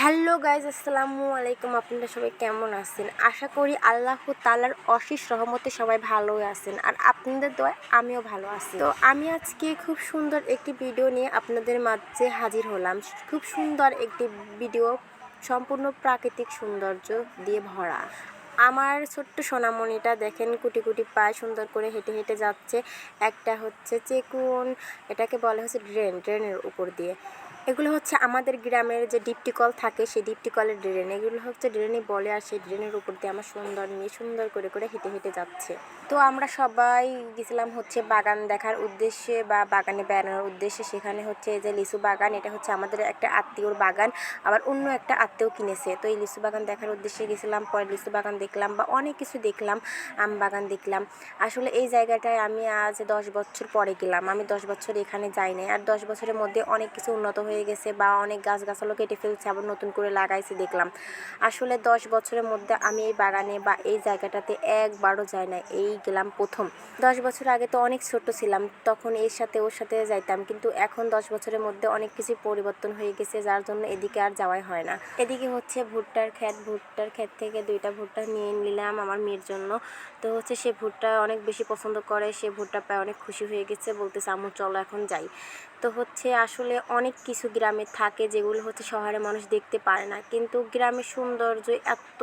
Hello guys, আসসালামু আলাইকুম। আপনারা সবাই কেমন আছেন? আশা করি আল্লাহ তাআলার অশেষ রহমতে সবাই ভালোই আছেন, আর আপনাদের দোয়ায় আমিও ভালো আছি। তো আমি আজকে খুব সুন্দর একটি ভিডিও নিয়ে আপনাদের মাঝে হাজির হলাম। খুব সুন্দর একটি ভিডিও, সম্পূর্ণ প্রাকৃতিক সৌন্দর্য দিয়ে ভরা। আমার ছোট্ট সোনামণিটা দেখেন কুটি কুটি পায়ে সুন্দর করে হেঁটে হেঁটে যাচ্ছে। একটা হচ্ছে চেকুন, এটাকে বলা হচ্ছে ড্রেনের উপর দিয়ে। এগুলো হচ্ছে আমাদের গ্রামের যে ডিপটি কল থাকে, সেই ডিপটি কলের ড্রেন। এগুলো হচ্ছে ড্রেনই বলে, আর সেই ড্রেনের উপর দিয়ে আমার সুন্দর মেয়ে সুন্দর করে করে হেঁটে হেঁটে যাচ্ছে। তো আমরা সবাই গেছিলাম হচ্ছে বাগান দেখার উদ্দেশ্যে বা বাগানে বেড়ানোর উদ্দেশ্যে। সেখানে হচ্ছে এই যে লিচু বাগান, এটা হচ্ছে আমাদের একটা আত্মীয়র বাগান, আবার অন্য একটা আত্মীয় কিনেছে। তো এই লিচু বাগান দেখার উদ্দেশ্যে গেছিলাম। পরে লিচু বাগান দেখলাম বা অনেক কিছু দেখলাম, আম বাগান দেখলাম। আসলে এই জায়গাটায় আমি আজ 10 বছর পরে গেলাম। আমি 10 বছর এখানে যাই নাই, আর 10 বছরের মধ্যে অনেক কিছু উন্নত হয়ে গেছে বা অনেক গাছগাছালো কেটে ফেলছে, আবার নতুন করে লাগাইছে দেখলাম। আসলে 10 বছরের মধ্যে আমি এই বাগানে বা এই জায়গাটাতে একবারও যাই না, এই গেলাম প্রথম। 10 বছর আগে তো অনেক ছোট ছিলাম, তখন এর সাথে ওর সাথে যাইতাম, কিন্তু এখন 10 বছরের মধ্যে অনেক কিছু পরিবর্তন হয়ে গেছে, যার জন্য এদিকে আর যাওয়াই হয় না। এদিকে হচ্ছে ভুট্টার ক্ষেত থেকে 2টা ভুট্টা নিয়ে নিলাম আমার মেয়ের জন্য। তো হচ্ছে সে ভুট্টা অনেক বেশি পছন্দ করে, সে ভুট্টা পায় অনেক খুশি হয়ে গেছে, বলতেছে আম্মু চলো এখন যাই। তো হচ্ছে আসলে অনেক কিছু গ্রামে থাকে যেগুলো হচ্ছে শহরে মানুষ দেখতে পারে না, কিন্তু গ্রামের সৌন্দর্য এত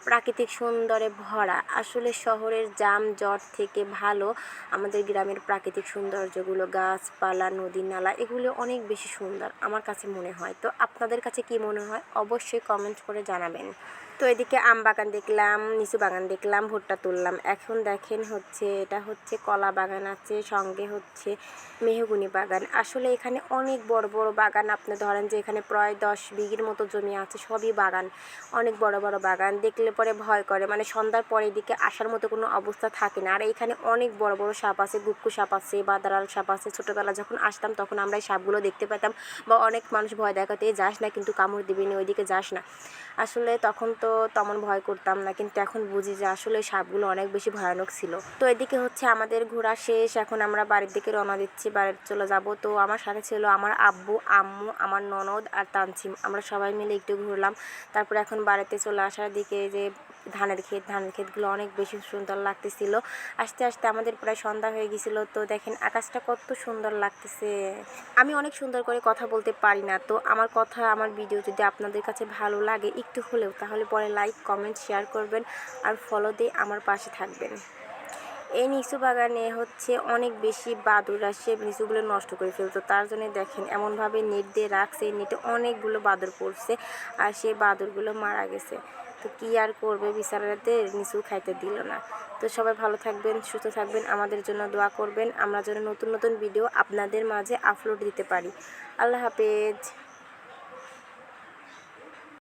প্রাকৃতিক সুন্দরে ভরা। আসলে শহরের যানজট থেকে ভালো আমাদের গ্রামের প্রাকৃতিক সৌন্দর্যগুলো, গাছপালা, নদী নালা, এগুলো অনেক বেশি সুন্দর আমার কাছে মনে হয়। তো আপনাদের কাছে কি মনে হয় অবশ্যই কমেন্ট করে জানাবেন। তো এদিকে আম বাগান দেখলাম, লিচু বাগান দেখলাম, ভুট্টা তুললাম। এখন দেখেন হচ্ছে এটা হচ্ছে কলা বাগান আছে, সঙ্গে হচ্ছে মেহগনি বাগান। আসলে এখানে অনেক বড় বড় বাগান, আপনি ধরেন যে এখানে প্রায় 10 বিঘের মতো জমি আছে, সবই বাগান, অনেক বড় বড় বাগান। দেখলে পরে ভয় করে, মানে সন্ধ্যার পরে এদিকে আসার মতো কোনো অবস্থা থাকে না। আর এখানে অনেক বড় বড় সাপ আছে, গুক্কু সাপ আছে, বাদারাল সাপ আছে। ছোটোবেলা যখন আসতাম তখন আমরা এই সাপগুলো দেখতে পেতাম, বা অনেক মানুষ ভয় দেখাতে যাস না, কিন্তু কামড় দিবি না, ওইদিকে যাস না। আসলে তখন তো তেমন ভয় করতাম না, কিন্তু এখন বুঝি যে আসলে ওই সাপগুলো অনেক বেশি ভয়ানক ছিল। তো এদিকে হচ্ছে আমাদের ঘোরা শেষ, এখন আমরা বাড়ির দিকে রওনা দিচ্ছি, বাড়িতে চলে যাব। তো আমার সাথে ছিল আমার আব্বু, আম্মু, আমার ননদ আর তানছিম। আমরা সবাই মিলে একটু ঘুরলাম। তারপর এখন বাড়িতে চলে আসার দিকে যে ধানের ক্ষেতগুলো অনেক বেশি সুন্দর লাগতেছিল। আস্তে আস্তে আমাদের প্রায় সন্ধ্যা হয়ে গেছিল। তো দেখেন আকাশটা কত সুন্দর লাগতেছে। আমি অনেক সুন্দর করে কথা বলতে পারি না, তো আমার কথা, আমার ভিডিও যদি আপনাদের কাছে ভালো লাগে একটু হলেও, তাহলে পরে লাইক, কমেন্ট, শেয়ার করবেন আর ফলো দিয়ে আমার পাশে থাকবেন। এই লিচু বাগানে হচ্ছে অনেক বেশি বাদুড় আসে, লিচুগুলো নষ্ট করে ফেলতো। তার জন্য দেখেন এমনভাবে নেট দিয়ে রাখছে, নেটে অনেকগুলো বাদুড় পড়ছে, আর সেই বাদুড়গুলো মারা গেছে। তো কী আর করবে, বিচারাতে লিচু খাইতে দিল না। তো সবাই ভালো থাকবেন, সুস্থ থাকবেন, আমাদের জন্য দোয়া করবেন, আমরা যেন নতুন নতুন ভিডিও আপনাদের মাঝে আপলোড দিতে পারি। আল্লাহ হাফেজ।